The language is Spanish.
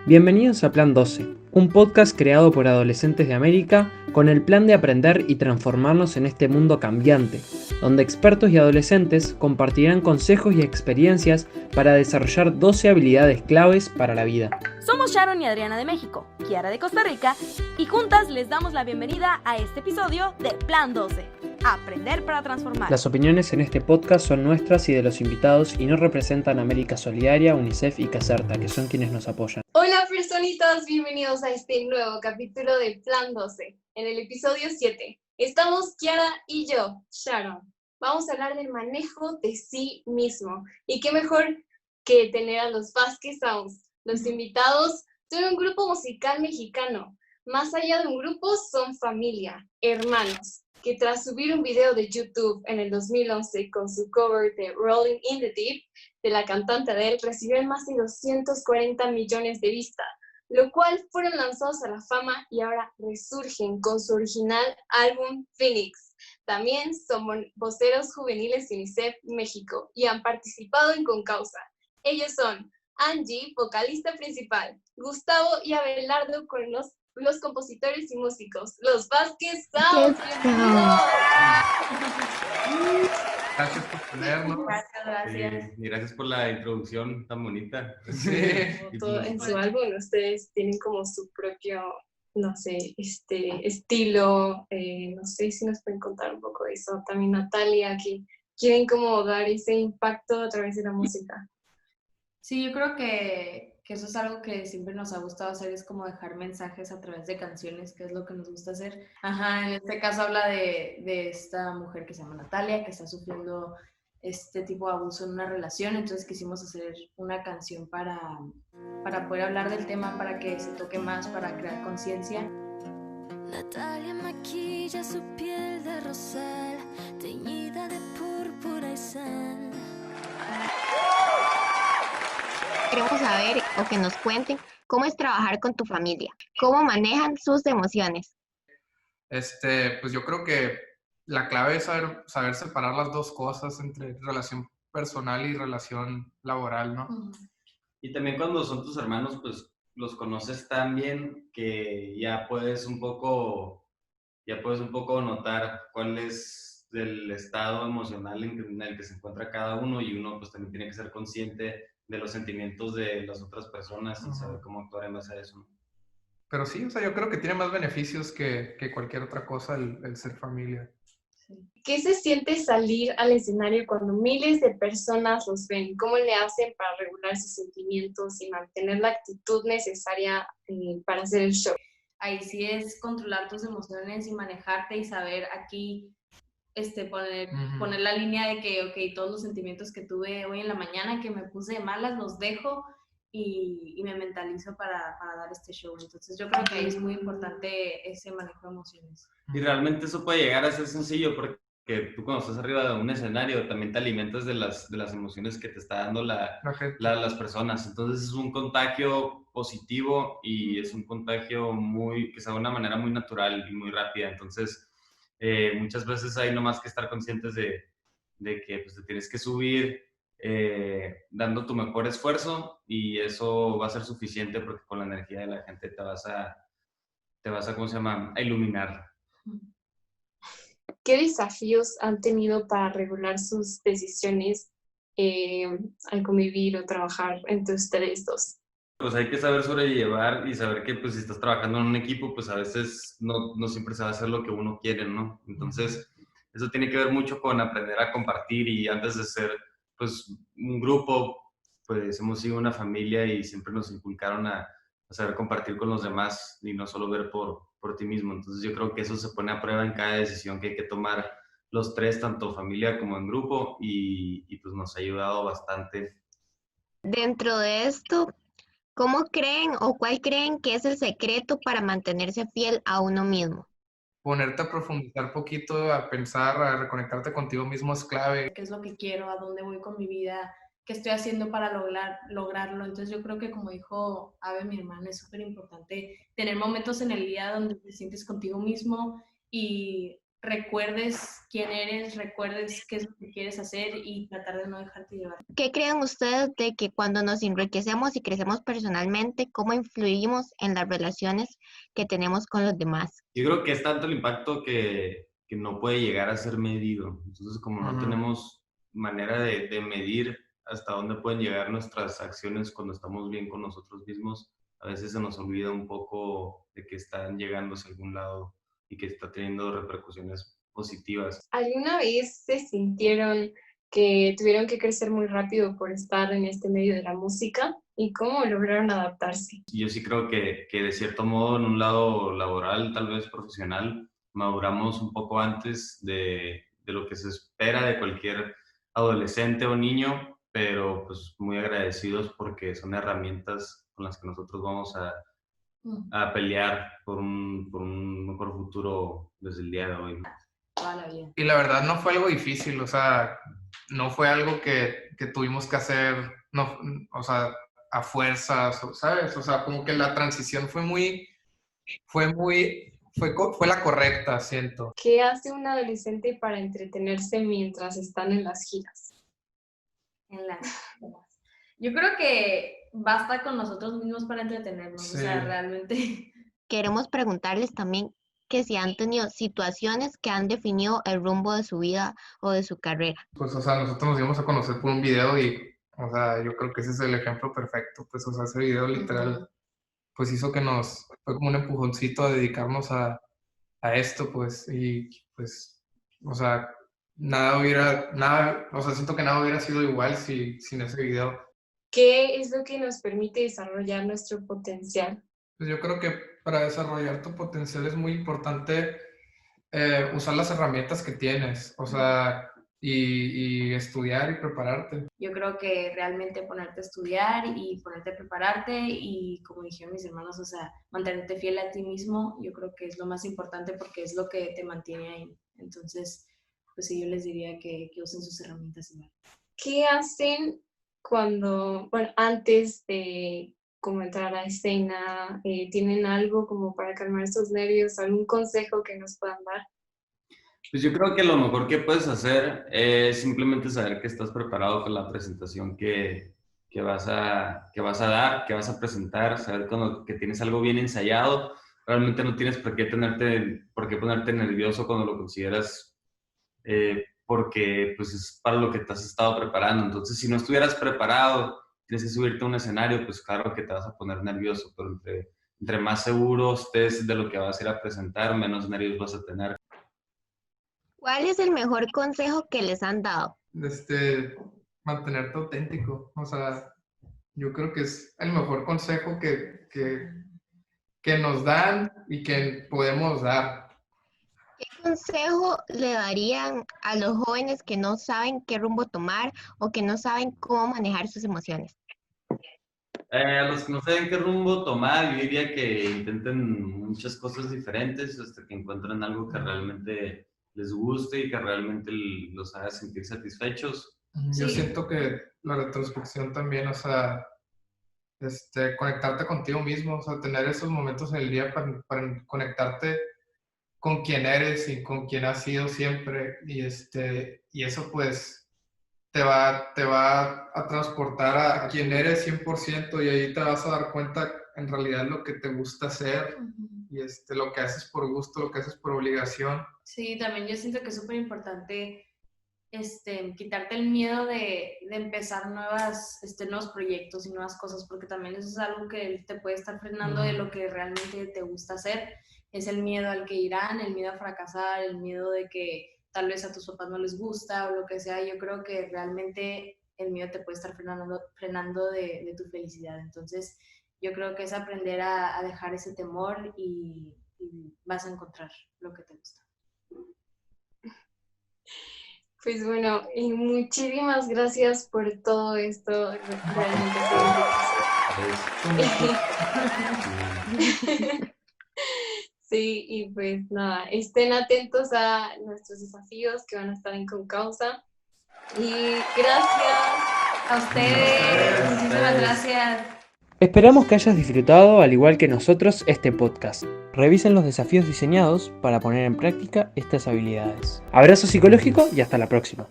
Bienvenidos a Plan 12, un podcast creado por adolescentes de América con el plan de aprender y transformarnos en este mundo cambiante, donde expertos y adolescentes compartirán consejos y experiencias para desarrollar 12 habilidades claves para la vida. Somos Sharon y Adriana de México, Kiara de Costa Rica, y juntas les damos la bienvenida a este episodio de Plan 12, Aprender para Transformar. Las opiniones en este podcast son nuestras y de los invitados y no representan a América Solidaria, UNICEF y Caserta, que son quienes nos apoyan. Hola personitas, bienvenidos a este nuevo capítulo de Plan 12. En el episodio 7 estamos Kiara y yo, Sharon. Vamos a hablar del manejo de sí mismo. Y qué mejor que tener a los Vasquez Sounds, los invitados de un grupo musical mexicano. Más allá de un grupo, son familia, hermanos, que tras subir un video de YouTube en el 2011 con su cover de Rolling in the Deep, de la cantante Adele, recibieron más de 240 millones de vistas, lo cual fueron lanzados a la fama y ahora resurgen con su original álbum Phoenix. También son voceros juveniles de UNICEF México y han participado en Concausa. Ellos son Angie, vocalista principal, Gustavo y Abelardo con los compositores y músicos, los Vasquez Sounds. Gracias por tenernos. Gracias. Y gracias por la introducción tan bonita. Sí. En su álbum ustedes tienen como su propio, no sé, estilo, no sé si nos pueden contar un poco de eso. También Natalia, que quieren como dar ese impacto a través de la música. Sí, yo creo que eso es algo que siempre nos ha gustado hacer, es como dejar mensajes a través de canciones, que es lo que nos gusta hacer. En este caso habla de esta mujer que se llama Natalia, que está sufriendo este tipo de abuso en una relación, entonces quisimos hacer una canción para poder hablar del tema, para que se toque más, para crear conciencia. Natalia maquilla su piel de rosal, teñida de púrpura y sal. Queremos saber o que nos cuenten cómo es trabajar con tu familia, cómo manejan sus emociones. Pues yo creo que la clave es saber separar las dos cosas entre relación personal y relación laboral, ¿no? Y también cuando son tus hermanos, pues los conoces tan bien que ya puedes un poco notar cuál es el estado emocional en el que se encuentra cada uno, y uno pues también tiene que ser consciente de los sentimientos de las otras personas y saber cómo actuar en base a eso. Pero sí, o sea, yo creo que tiene más beneficios que cualquier otra cosa el ser familia. ¿Qué se siente salir al escenario cuando miles de personas los ven? ¿Cómo le hacen para regular sus sentimientos y mantener la actitud necesaria para hacer el show? Ahí sí es controlar tus emociones y manejarte y saber aquí poner la línea de que, ok, todos los sentimientos que tuve hoy en la mañana, que me puse de malas, los dejo y me mentalizo para dar este show. Entonces yo creo que ahí es muy importante ese manejo de emociones. Y realmente eso puede llegar a ser sencillo porque tú cuando estás arriba de un escenario también te alimentas de las emociones que te está dando las personas. Entonces es un contagio positivo y es un contagio que se da de una manera muy natural y muy rápida. Entonces muchas veces hay nomás que estar conscientes de que pues, te tienes que subir dando tu mejor esfuerzo, y eso va a ser suficiente porque con la energía de la gente te vas a ¿cómo se llama?, a iluminar. ¿Qué desafíos han tenido para regular sus decisiones al convivir o trabajar entre ustedes dos? Pues hay que saber sobrellevar y saber que pues si estás trabajando en un equipo, pues a veces no siempre se va a hacer lo que uno quiere, ¿no? Entonces, eso tiene que ver mucho con aprender a compartir, y antes de ser pues un grupo, pues hemos sido una familia y siempre nos inculcaron a saber compartir con los demás y no solo ver por ti mismo. Entonces yo creo que eso se pone a prueba en cada decisión que hay que tomar los tres, tanto familia como en grupo, y pues nos ha ayudado bastante. Dentro de esto, ¿cómo creen o cuál creen que es el secreto para mantenerse fiel a uno mismo? Ponerte a profundizar poquito, a pensar, a reconectarte contigo mismo es clave. ¿Qué es lo que quiero? ¿A dónde voy con mi vida? ¿Qué estoy haciendo para lograrlo? Entonces yo creo que, como dijo Abe, mi hermana, es súper importante tener momentos en el día donde te sientes contigo mismo y recuerdes quién eres, recuerdes qué es lo que quieres hacer y tratar de no dejarte llevar. ¿Qué creen ustedes de que cuando nos enriquecemos y crecemos personalmente, cómo influimos en las relaciones que tenemos con los demás? Yo creo que es tanto el impacto que no puede llegar a ser medido. Entonces, como no tenemos manera de medir hasta dónde pueden llegar nuestras acciones cuando estamos bien con nosotros mismos, a veces se nos olvida un poco de que están llegando hacia algún lado y que está teniendo repercusiones positivas. ¿Alguna vez se sintieron que tuvieron que crecer muy rápido por estar en este medio de la música? ¿Y cómo lograron adaptarse? Yo sí creo que de cierto modo en un lado laboral, tal vez profesional, maduramos un poco antes de lo que se espera de cualquier adolescente o niño, pero pues muy agradecidos porque son herramientas con las que nosotros vamos a pelear por un mejor futuro desde el día de hoy. Toda la vida. Y la verdad no fue algo difícil, o sea, no fue algo que tuvimos que hacer, no, o sea, a fuerzas, ¿sabes? O sea, como que la transición fue la correcta, siento. ¿Qué hace un adolescente para entretenerse mientras están en las giras? Yo creo que basta con nosotros mismos para entretenernos, Sí. O sea, realmente. Queremos preguntarles también que si han tenido situaciones que han definido el rumbo de su vida o de su carrera. Pues, o sea, nosotros nos dimos a conocer por un video y, o sea, yo creo que ese es el ejemplo perfecto. Pues, o sea, ese video literal, pues hizo que fue como un empujoncito a dedicarnos a esto, pues, y pues, o sea, siento que nada hubiera sido igual sin ese video. ¿Qué es lo que nos permite desarrollar nuestro potencial? Pues yo creo que para desarrollar tu potencial es muy importante usar las herramientas que tienes, o sea, y estudiar y prepararte. Yo creo que realmente ponerte a estudiar y ponerte a prepararte y, como dijeron mis hermanos, o sea, mantenerte fiel a ti mismo, yo creo que es lo más importante porque es lo que te mantiene ahí. Entonces, pues sí, yo les diría que usen sus herramientas igual. ¿Qué hacen antes de como entrar a escena? ¿Tienen algo como para calmar esos nervios? ¿Algún consejo que nos puedan dar? Pues yo creo que lo mejor que puedes hacer es simplemente saber que estás preparado con la presentación que vas a dar, que vas a presentar, saber que tienes algo bien ensayado. Realmente no tienes por qué ponerte nervioso cuando lo consideras, porque pues es para lo que te has estado preparando. Entonces, si no estuvieras preparado, tienes que subirte a un escenario, pues claro que te vas a poner nervioso, pero entre más seguro estés de lo que vas a ir a presentar, menos nervios vas a tener. ¿Cuál es el mejor consejo que les han dado? Mantenerte auténtico. O sea, yo creo que es el mejor consejo que nos dan y que podemos dar. ¿Qué consejo le darían a los jóvenes que no saben qué rumbo tomar o que no saben cómo manejar sus emociones? A los que no saben qué rumbo tomar, yo diría que intenten muchas cosas diferentes hasta que encuentren algo que realmente les guste y que realmente los haga sentir satisfechos. Yo siento que la retrospección también, o sea, conectarte contigo mismo, o sea, tener esos momentos en el día para conectarte con quién eres y con quién has sido siempre, y eso pues te va a transportar a quién eres 100%, y ahí te vas a dar cuenta en realidad lo que te gusta hacer y lo que haces por gusto, lo que haces por obligación. Sí, también yo siento que es súper importante quitarte el miedo de empezar nuevos proyectos y nuevas cosas, porque también eso es algo que te puede estar frenando de lo que realmente te gusta hacer. Es el miedo al que irán, el miedo a fracasar, el miedo de que tal vez a tus papás no les gusta o lo que sea. Yo creo que realmente el miedo te puede estar frenando de tu felicidad. Entonces, yo creo que es aprender a dejar ese temor y vas a encontrar lo que te gusta. Pues bueno, y muchísimas gracias por todo esto. Realmente sí, y pues nada, estén atentos a nuestros desafíos que van a estar en Concausa. Y gracias a ustedes. Muchísimas gracias. Esperamos que hayas disfrutado, al igual que nosotros, este podcast. Revisen los desafíos diseñados para poner en práctica estas habilidades. Abrazo psicológico y hasta la próxima.